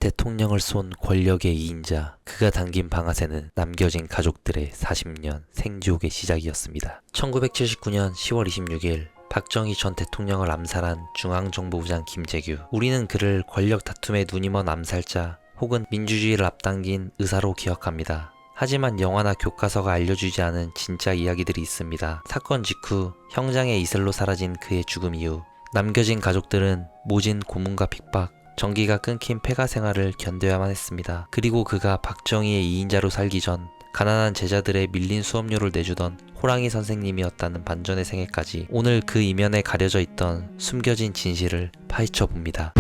대통령을 쏜 권력의 2인자, 그가 당긴 방아쇠는 남겨진 가족들의 40년 생지옥의 시작이었습니다. 1979년 10월 26일 박정희 전 대통령을 암살한 중앙정보부장 김재규. 우리는 그를 권력 다툼에 눈이 먼 암살자 혹은 민주주의를 앞당긴 의사로 기억합니다. 하지만 영화나 교과서가 알려주지 않은 진짜 이야기들이 있습니다. 사건 직후 형장의 이슬로 사라진 그의 죽음 이후 남겨진 가족들은 모진 고문과 핍박, 전기가 끊긴 폐가 생활을 견뎌야만 했습니다. 그리고 그가 박정희의 2인자로 살기 전 가난한 제자들의 밀린 수업료를 내주던 호랑이 선생님이었다는 반전의 생애까지, 오늘 그 이면에 가려져 있던 숨겨진 진실을 파헤쳐 봅니다.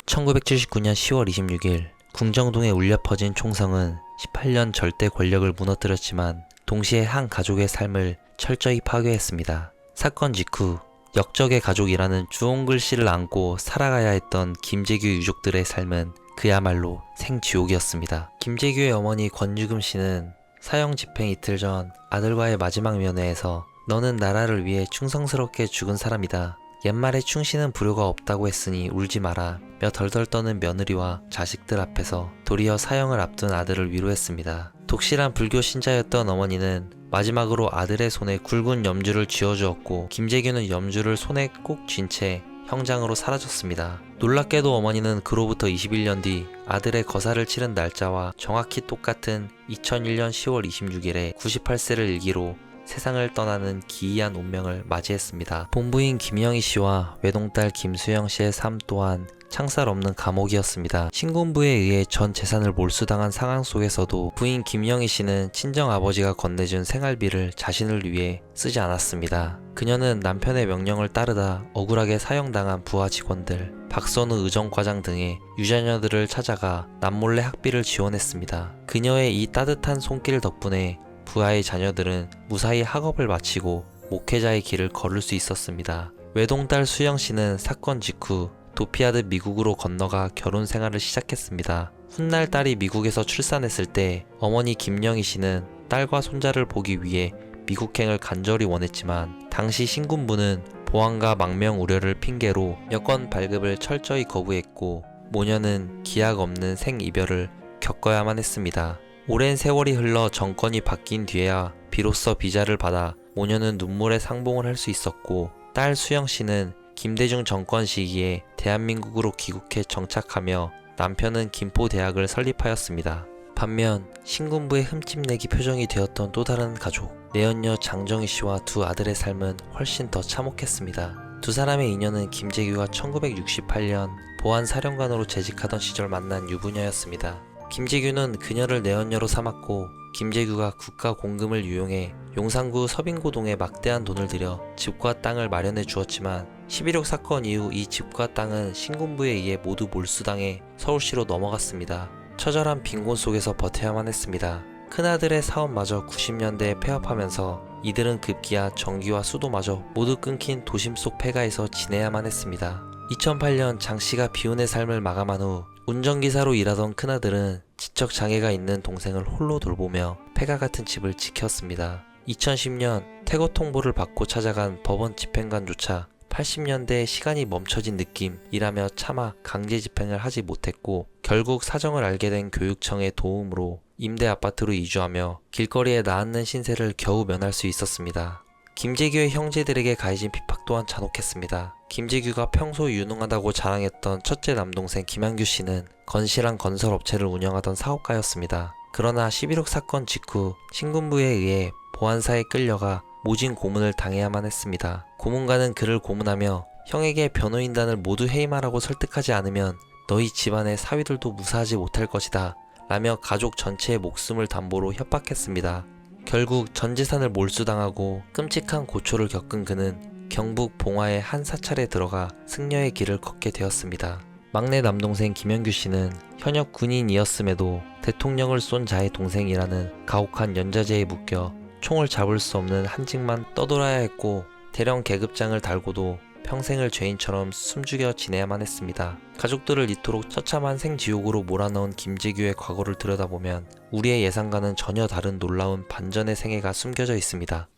(1979년 10월 26일) 궁정동에 울려 퍼진 총성은 18년 절대 권력을 무너뜨렸지만 동시에 한 가족의 삶을 철저히 파괴했습니다. 사건 직후 역적의 가족이라는 주홍글씨를 안고 살아가야 했던 김재규 유족들의 삶은 그야말로 생지옥이었습니다. 김재규의 어머니 권유금 씨는 사형 집행 이틀 전 아들과의 마지막 면회에서 "너는 나라를 위해 충성스럽게 죽은 사람이다. 옛말에 충신은 불효가 없다고 했으니 울지 마라" 며 덜덜 떠는 며느리와 자식들 앞에서 도리어 사형을 앞둔 아들을 위로했습니다. 독실한 불교 신자였던 어머니는 마지막으로 아들의 손에 굵은 염주를 쥐어주었고, 김재규는 염주를 손에 꼭 쥔 채 형장으로 사라졌습니다. 놀랍게도 어머니는 그로부터 21년 뒤 아들의 거사를 치른 날짜와 정확히 똑같은 2001년 10월 26일에 98세를 일기로 세상을 떠나는 기이한 운명을 맞이했습니다. 본부인 김영희 씨와 외동딸 김수영 씨의 삶 또한 창살 없는 감옥이었습니다. 신군부에 의해 전 재산을 몰수당한 상황 속에서도 부인 김영희 씨는 친정아버지가 건네준 생활비를 자신을 위해 쓰지 않았습니다. 그녀는 남편의 명령을 따르다 억울하게 사형당한 부하 직원들, 박선우 의정과장 등의 유자녀들을 찾아가 남몰래 학비를 지원했습니다. 그녀의 이 따뜻한 손길 덕분에 부하의 자녀들은 무사히 학업을 마치고 목회자의 길을 걸을 수 있었습니다. 외동딸 수영 씨는 사건 직후 도피하듯 미국으로 건너가 결혼 생활을 시작했습니다. 훗날 딸이 미국에서 출산했을 때 어머니 김영희 씨는 딸과 손자를 보기 위해 미국행을 간절히 원했지만 당시 신군부는 보안과 망명 우려를 핑계로 여권 발급을 철저히 거부했고 모녀는 기약 없는 생이별을 겪어야만 했습니다. 오랜 세월이 흘러 정권이 바뀐 뒤에야 비로소 비자를 받아 모녀는 눈물의 상봉을 할 수 있었고, 딸 수영 씨는 김대중 정권 시기에 대한민국으로 귀국해 정착하며 남편은 김포대학을 설립하였습니다. 반면 신군부의 흠집내기 표정이 되었던 또 다른 가족, 내연녀 장정희 씨와 두 아들의 삶은 훨씬 더 참혹했습니다. 두 사람의 인연은 김재규가 1968년 보안사령관으로 재직하던 시절 만난 유부녀였습니다. 김재규는 그녀를 내연녀로 삼았고, 김재규가 국가 공금을 유용해 용산구 서빙고동에 막대한 돈을 들여 집과 땅을 마련해 주었지만 11.6 사건 이후 이 집과 땅은 신군부에 의해 모두 몰수당해 서울시로 넘어갔습니다. 처절한 빈곤 속에서 버텨야만 했습니다. 큰아들의 사업마저 90년대에 폐업하면서 이들은 급기야 전기와 수도마저 모두 끊긴 도심 속 폐가에서 지내야만 했습니다. 2008년 장씨가 비운의 삶을 마감한 후 운전기사로 일하던 큰아들은 지적장애가 있는 동생을 홀로 돌보며 폐가 같은 집을 지켰습니다. 2010년 퇴거 통보를 받고 찾아간 법원 집행관조차 80년대에 시간이 멈춰진 느낌이라며 차마 강제 집행을 하지 못했고, 결국 사정을 알게 된 교육청의 도움으로 임대 아파트로 이주하며 길거리에 나앉는 신세를 겨우 면할 수 있었습니다. 김재규의 형제들에게 가해진 핍박 또한 잔혹했습니다. 김재규가 평소 유능하다고 자랑했던 첫째 남동생 김한규 씨는 건실한 건설업체를 운영하던 사업가였습니다. 그러나 11.6 사건 직후 신군부에 의해 보안사에 끌려가 모진 고문을 당해야만 했습니다. 고문관은 그를 고문하며 형에게 변호인단을 모두 해임하라고 설득하지 않으면 너희 집안의 사위들도 무사하지 못할 것이다 라며 가족 전체의 목숨을 담보로 협박했습니다. 결국 전 재산을 몰수당하고 끔찍한 고초를 겪은 그는 경북 봉화의 한 사찰에 들어가 승려의 길을 걷게 되었습니다. 막내 남동생 김현규 씨는 현역 군인이었음에도 대통령을 쏜 자의 동생이라는 가혹한 연좌제에 묶여 총을 잡을 수 없는 한직만 떠돌아야 했고, 대령 계급장을 달고도 평생을 죄인처럼 숨죽여 지내야만 했습니다. 가족들을 이토록 처참한 생지옥으로 몰아넣은 김재규의 과거를 들여다보면 우리의 예상과는 전혀 다른 놀라운 반전의 생애가 숨겨져 있습니다.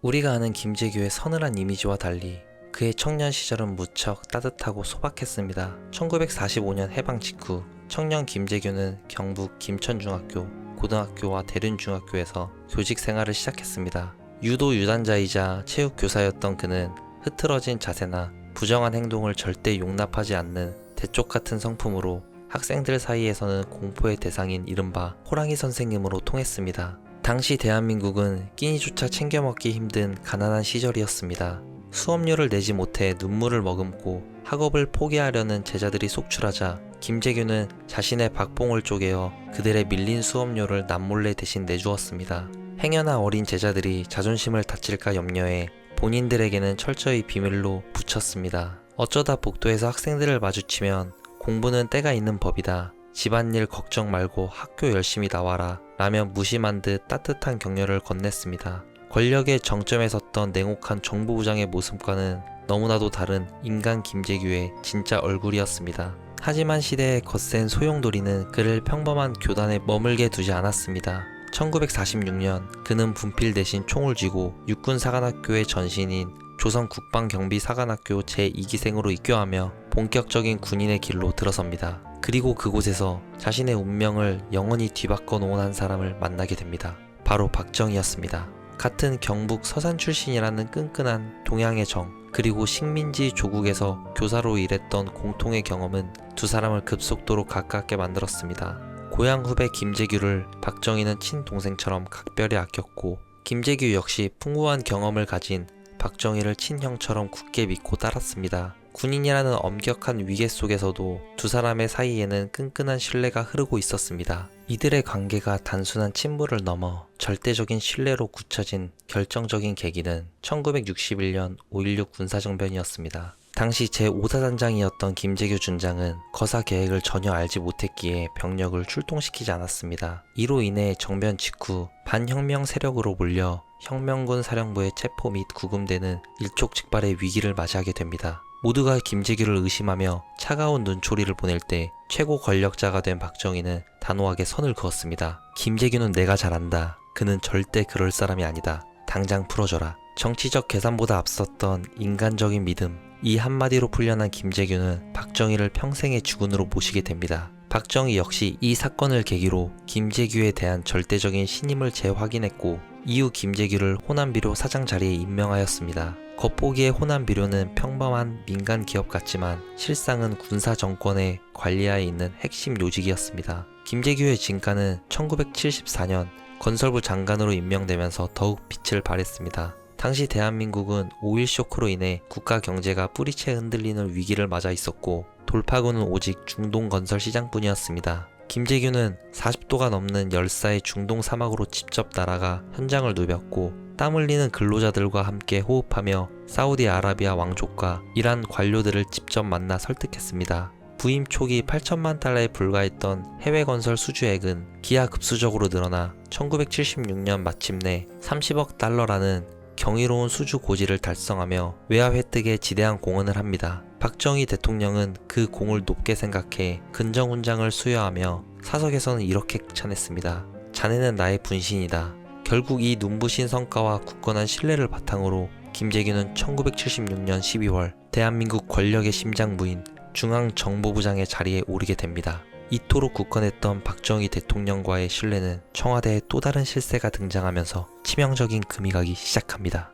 우리가 아는 김재규의 서늘한 이미지와 달리 그의 청년 시절은 무척 따뜻하고 소박했습니다. 1945년 해방 직후 청년 김재규는 경북 김천중학교, 고등학교와 대륜중학교에서 교직 생활을 시작했습니다. 유도 유단자이자 체육교사였던 그는 흐트러진 자세나 부정한 행동을 절대 용납하지 않는 대쪽 같은 성품으로 학생들 사이에서는 공포의 대상인 이른바 호랑이 선생님으로 통했습니다. 당시 대한민국은 끼니조차 챙겨 먹기 힘든 가난한 시절이었습니다. 수업료를 내지 못해 눈물을 머금고 학업을 포기하려는 제자들이 속출하자 김재규는 자신의 박봉을 쪼개어 그들의 밀린 수업료를 남몰래 대신 내주었습니다. 행여나 어린 제자들이 자존심을 다칠까 염려해 본인들에게는 철저히 비밀로 붙였습니다. 어쩌다 복도에서 학생들을 마주치면 공부는 때가 있는 법이다. 집안일 걱정 말고 학교 열심히 나와라 라며 무심한 듯 따뜻한 격려를 건넸습니다. 권력의 정점에 섰던 냉혹한 정보부장의 모습과는 너무나도 다른 인간 김재규의 진짜 얼굴이었습니다. 하지만 시대의 거센 소용돌이는 그를 평범한 교단에 머물게 두지 않았습니다. 1946년 그는 분필 대신 총을 쥐고 육군사관학교의 전신인 조선국방경비사관학교 제2기생으로 입교하며 본격적인 군인의 길로 들어섭니다. 그리고 그곳에서 자신의 운명을 영원히 뒤바꿔 놓은 한 사람을 만나게 됩니다. 바로 박정희였습니다. 같은 경북 서산 출신이라는 끈끈한 동양의 정, 그리고 식민지 조국에서 교사로 일했던 공통의 경험은 두 사람을 급속도로 가깝게 만들었습니다. 고향 후배 김재규를 박정희는 친동생처럼 각별히 아꼈고 김재규 역시 풍부한 경험을 가진 박정희를 친형처럼 굳게 믿고 따랐습니다. 군인이라는 엄격한 위계 속에서도 두 사람의 사이에는 끈끈한 신뢰가 흐르고 있었습니다. 이들의 관계가 단순한 친분을 넘어 절대적인 신뢰로 굳혀진 결정적인 계기는 1961년 5.16 군사정변이었습니다. 당시 제5사단장이었던 김재규 준장은 거사 계획을 전혀 알지 못했기에 병력을 출동시키지 않았습니다. 이로 인해 정변 직후 반혁명 세력으로 몰려 혁명군 사령부의 체포 및 구금되는 일촉즉발의 위기를 맞이하게 됩니다. 모두가 김재규를 의심하며 차가운 눈초리를 보낼 때 최고 권력자가 된 박정희는 단호하게 선을 그었습니다. 김재규는 내가 잘 안다. 그는 절대 그럴 사람이 아니다. 당장 풀어줘라. 정치적 계산보다 앞섰던 인간적인 믿음. 이 한마디로 풀려난 김재규는 박정희를 평생의 주군으로 모시게 됩니다. 박정희 역시 이 사건을 계기로 김재규에 대한 절대적인 신임을 재확인했고 이후 김재규를 호남비료 사장 자리에 임명하였습니다. 겉보기에 호남비료는 평범한 민간 기업 같지만 실상은 군사 정권의 관리하에 있는 핵심 요직이었습니다. 김재규의 진가는 1974년 건설부 장관으로 임명되면서 더욱 빛을 발했습니다. 당시 대한민국은 5.1 쇼크로 인해 국가 경제가 뿌리채 흔들리는 위기를 맞아 있었고 돌파구는 오직 중동 건설 시장뿐이었습니다. 김재규는 40도가 넘는 열사의 중동 사막으로 직접 날아가 현장을 누볐고 땀 흘리는 근로자들과 함께 호흡하며 사우디아라비아 왕족과 이란 관료들을 직접 만나 설득했습니다. 부임 초기 8천만 달러에 불과했던 해외 건설 수주액은 기하급수적으로 늘어나 1976년 마침내 30억 달러라는 경이로운 수주 고지를 달성하며 외화 획득에 지대한 공헌을 합니다. 박정희 대통령은 그 공을 높게 생각해 근정훈장을 수여하며 사석에서는 이렇게 찬했습니다. 자네는 나의 분신이다. 결국 이 눈부신 성과와 굳건한 신뢰를 바탕으로 김재규는 1976년 12월 대한민국 권력의 심장부인 중앙정보부장의 자리에 오르게 됩니다. 이토록 굳건했던 박정희 대통령과의 신뢰는 청와대에 또 다른 실세가 등장하면서 치명적인 금이 가기 시작합니다.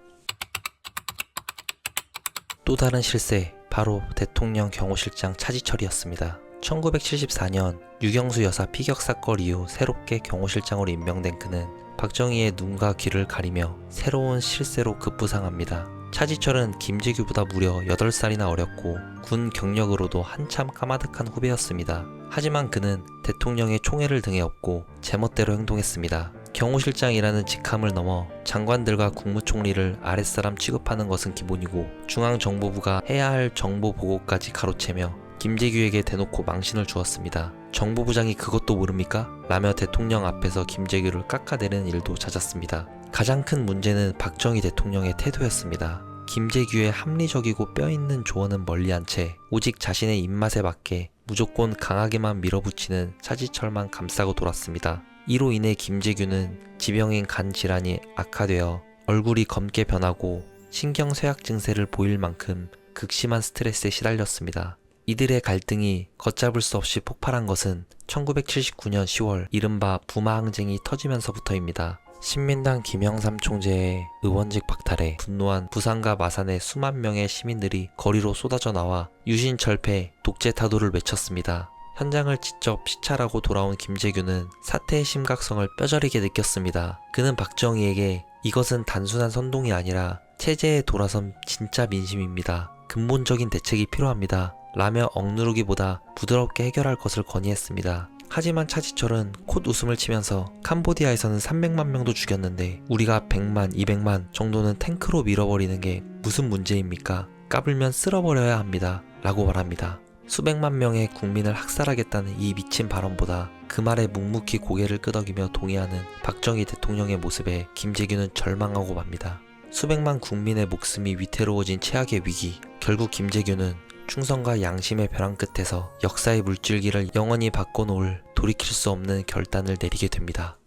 또 다른 실세, 바로 대통령 경호실장 차지철이었습니다. 1974년 유경수 여사 피격 사건 이후 새롭게 경호실장으로 임명된 그는 박정희의 눈과 귀를 가리며 새로운 실세로 급부상합니다. 차지철은 김재규보다 무려 8살이나 어렸고 군 경력으로도 한참 까마득한 후배였습니다. 하지만 그는 대통령의 총애를 등에 업고 제멋대로 행동했습니다. 경호실장이라는 직함을 넘어 장관들과 국무총리를 아랫사람 취급하는 것은 기본이고 중앙정보부가 해야 할 정보 보고까지 가로채며 김재규에게 대놓고 망신을 주었습니다. 정보부장이 그것도 모릅니까? 라며 대통령 앞에서 김재규를 깎아내리는 일도 잦았습니다. 가장 큰 문제는 박정희 대통령의 태도였습니다. 김재규의 합리적이고 뼈있는 조언은 멀리한 채 오직 자신의 입맛에 맞게 무조건 강하게만 밀어붙이는 차지철만 감싸고 돌았습니다. 이로 인해 김재규는 지병인 간 질환이 악화되어 얼굴이 검게 변하고 신경쇠약 증세를 보일 만큼 극심한 스트레스에 시달렸습니다. 이들의 갈등이 걷잡을 수 없이 폭발한 것은 1979년 10월 이른바 부마 항쟁이 터지면서부터입니다. 신민당 김영삼 총재의 의원직 박탈에 분노한 부산과 마산의 수만 명의 시민들이 거리로 쏟아져 나와 유신철폐, 독재 타도를 외쳤습니다. 현장을 직접 시찰하고 돌아온 김재규는 사태의 심각성을 뼈저리게 느꼈습니다. 그는 박정희에게 이것은 단순한 선동이 아니라 체제에 돌아선 진짜 민심입니다. 근본적인 대책이 필요합니다. 라며 억누르기보다 부드럽게 해결할 것을 건의했습니다. 하지만 차지철은 콧 웃음을 치면서 캄보디아에서는 300만 명도 죽였는데 우리가 100만, 200만 정도는 탱크로 밀어버리는 게 무슨 문제입니까? 까불면 쓸어버려야 합니다. 라고 말합니다. 수백만 명의 국민을 학살하겠다는 이 미친 발언보다 그 말에 묵묵히 고개를 끄덕이며 동의하는 박정희 대통령의 모습에 김재규는 절망하고 맙니다. 수백만 국민의 목숨이 위태로워진 최악의 위기. 결국 김재규는 충성과 양심의 벼랑 끝에서 역사의 물줄기를 영원히 바꿔놓을 돌이킬 수 없는 결단을 내리게 됩니다.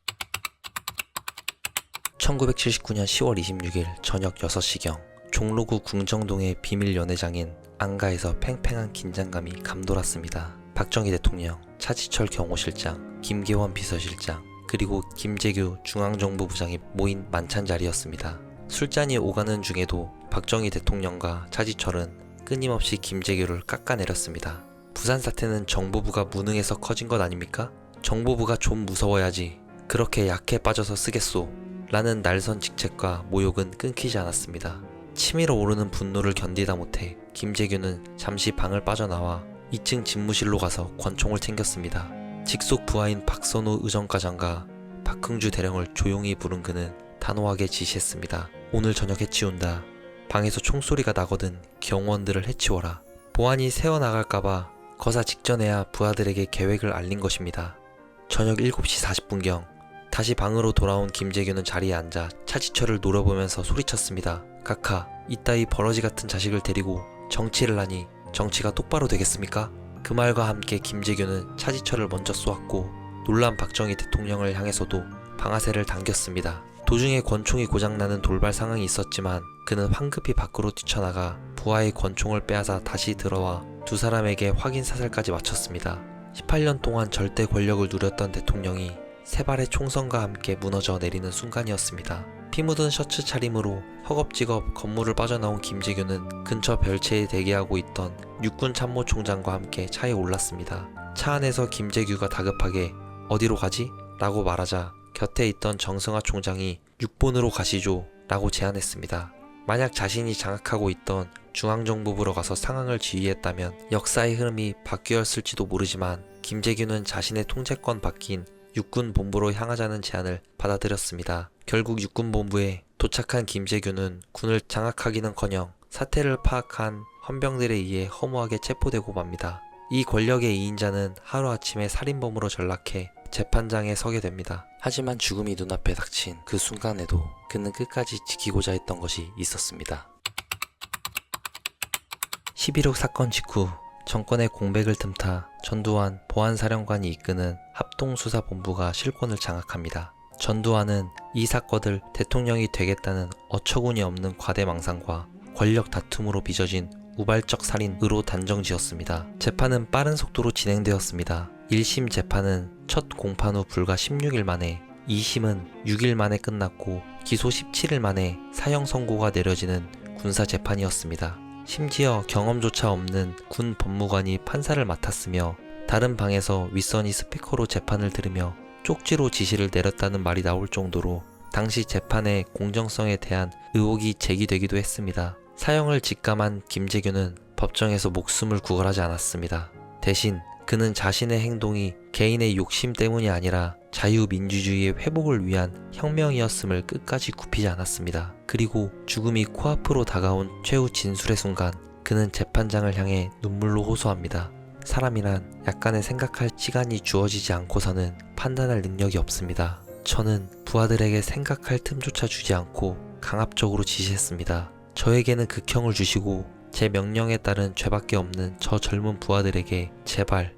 1979년 10월 26일 저녁 6시경 종로구 궁정동의 비밀 연회장인 안가에서 팽팽한 긴장감이 감돌았습니다. 박정희 대통령, 차지철 경호실장, 김계원 비서실장, 그리고 김재규 중앙정보부장이 모인 만찬 자리였습니다. 술잔이 오가는 중에도 박정희 대통령과 차지철은 끊임없이 김재규를 깎아내렸습니다. 부산 사태는 정보부가 무능해서 커진 것 아닙니까? 정보부가 좀 무서워야지. 그렇게 약해 빠져서 쓰겠소. 라는 날선 직책과 모욕은 끊기지 않았습니다. 치밀어 오르는 분노를 견디다 못해 김재규는 잠시 방을 빠져나와 2층 집무실로 가서 권총을 챙겼습니다. 직속 부하인 박선호 의정과장과 박흥주 대령을 조용히 부른 그는 단호하게 지시했습니다. 오늘 저녁 해치운다. 방에서 총소리가 나거든 경호원들을 해치워라. 보안이 새어나갈까봐 거사 직전에야 부하들에게 계획을 알린 것입니다. 저녁 7시 40분경 다시 방으로 돌아온 김재규는 자리에 앉아 차지철을 노려보면서 소리쳤습니다. 카카, 이따위 버러지 같은 자식을 데리고 정치를 하니 정치가 똑바로 되겠습니까? 그 말과 함께 김재규는 차지철을 먼저 쏘았고 놀란 박정희 대통령을 향해서도 방아쇠를 당겼습니다. 도중에 권총이 고장나는 돌발 상황이 있었지만 그는 황급히 밖으로 뛰쳐나가 부하의 권총을 빼앗아 다시 들어와 두 사람에게 확인 사살까지 마쳤습니다. 18년 동안 절대 권력을 누렸던 대통령이 세 발의 총선과 함께 무너져 내리는 순간이었습니다. 피 묻은 셔츠 차림으로 허겁지겁 건물을 빠져나온 김재규는 근처 별채에 대기하고 있던 육군 참모총장과 함께 차에 올랐습니다. 차 안에서 김재규가 다급하게 어디로 가지? 라고 말하자 곁에 있던 정승화 총장이 육본으로 가시죠 라고 제안했습니다. 만약 자신이 장악하고 있던 중앙정보부로 가서 상황을 지휘했다면 역사의 흐름이 바뀌었을지도 모르지만 김재규는 자신의 통제권 바뀐 육군본부로 향하자는 제안을 받아들였습니다. 결국 육군본부에 도착한 김재규는 군을 장악하기는커녕 사태를 파악한 헌병들에 의해 허무하게 체포되고 맙니다. 이 권력의 2인자는 하루아침에 살인범으로 전락해 재판장에 서게 됩니다. 하지만 죽음이 눈앞에 닥친 그 순간에도 그는 끝까지 지키고자 했던 것이 있었습니다. 11.6 사건 직후 정권의 공백을 틈타 전두환 보안사령관이 이끄는 합동수사본부가 실권을 장악합니다. 전두환은 이 사건을 대통령이 되겠다는 어처구니 없는 과대망상과 권력 다툼으로 빚어진 우발적 살인으로 단정지었습니다. 재판은 빠른 속도로 진행되었습니다. 1심 재판은 첫 공판 후 불과 16일 만에, 2심은 6일 만에 끝났고 기소 17일 만에 사형 선고가 내려지는 군사 재판이었습니다. 심지어 경험조차 없는 군 법무관이 판사를 맡았으며 다른 방에서 윗선이 스피커로 재판을 들으며 쪽지로 지시를 내렸다는 말이 나올 정도로 당시 재판의 공정성에 대한 의혹이 제기되기도 했습니다. 사형을 직감한 김재규는 법정에서 목숨을 구걸하지 않았습니다. 대신 그는 자신의 행동이 개인의 욕심 때문이 아니라 자유민주주의의 회복을 위한 혁명이었음을 끝까지 굽히지 않았습니다. 그리고 죽음이 코앞으로 다가온 최후 진술의 순간 그는 재판장을 향해 눈물로 호소합니다. 사람이란 약간의 생각할 시간이 주어지지 않고서는 판단할 능력이 없습니다. 저는 부하들에게 생각할 틈조차 주지 않고 강압적으로 지시했습니다. 저에게는 극형을 주시고 제 명령에 따른 죄밖에 없는 저 젊은 부하들에게 제발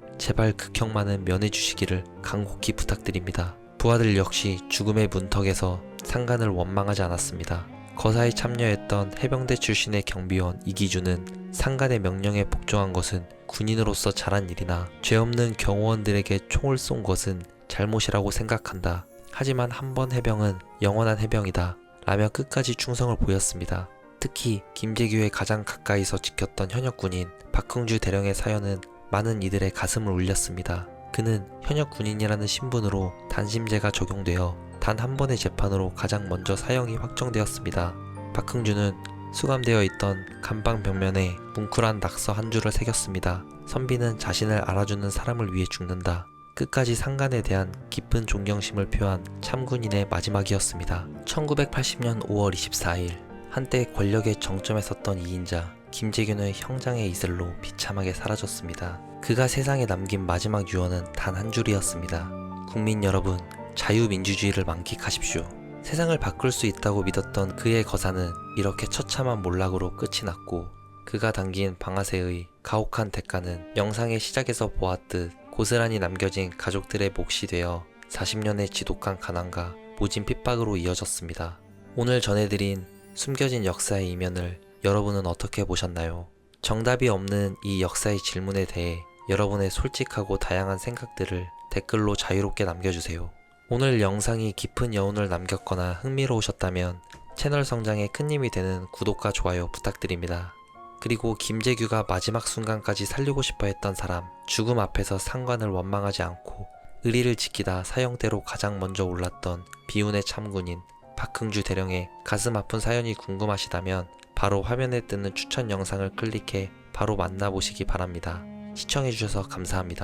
극형만은 면해주시기를 간곡히 부탁드립니다. 부하들 역시 죽음의 문턱에서 상간을 원망하지 않았습니다. 거사에 참여했던 해병대 출신의 경비원 이기주는 상관의 명령에 복종한 것은 군인으로서 잘한 일이나 죄 없는 경호원들에게 총을 쏜 것은 잘못이라고 생각한다. 하지만 한 번 해병은 영원한 해병이다. 라며 끝까지 충성을 보였습니다. 특히 김재규의 가장 가까이서 지켰던 현역 군인 박흥주 대령의 사연은 많은 이들의 가슴을 울렸습니다. 그는 현역 군인이라는 신분으로 단심제가 적용되어 단 한 번의 재판으로 가장 먼저 사형이 확정되었습니다. 박흥주는 수감되어 있던 감방 벽면에 뭉클한 낙서 한 줄을 새겼습니다. 선비는 자신을 알아주는 사람을 위해 죽는다. 끝까지 상관에 대한 깊은 존경심을 표한 참군인의 마지막이었습니다. 1980년 5월 24일 한때 권력의 정점에 섰던 이인자 김재균의 형장의 이슬로 비참하게 사라졌습니다. 그가 세상에 남긴 마지막 유언은 단 한 줄이었습니다. 국민 여러분, 자유민주주의를 만끽하십시오. 세상을 바꿀 수 있다고 믿었던 그의 거사는 이렇게 처참한 몰락으로 끝이 났고, 그가 당긴 방아쇠의 가혹한 대가는 영상의 시작에서 보았듯 고스란히 남겨진 가족들의 몫이 되어 40년의 지독한 가난과 모진 핍박으로 이어졌습니다. 오늘 전해드린 숨겨진 역사의 이면을 여러분은 어떻게 보셨나요? 정답이 없는 이 역사의 질문에 대해 여러분의 솔직하고 다양한 생각들을 댓글로 자유롭게 남겨주세요. 오늘 영상이 깊은 여운을 남겼거나 흥미로우셨다면 채널 성장에 큰 힘이 되는 구독과 좋아요 부탁드립니다. 그리고 김재규가 마지막 순간까지 살리고 싶어 했던 사람, 죽음 앞에서 상관을 원망하지 않고 의리를 지키다 사형대로 가장 먼저 올랐던 비운의 참군인 박흥주 대령의 가슴 아픈 사연이 궁금하시다면 바로 화면에 뜨는 추천 영상을 클릭해 바로 만나보시기 바랍니다. 시청해주셔서 감사합니다.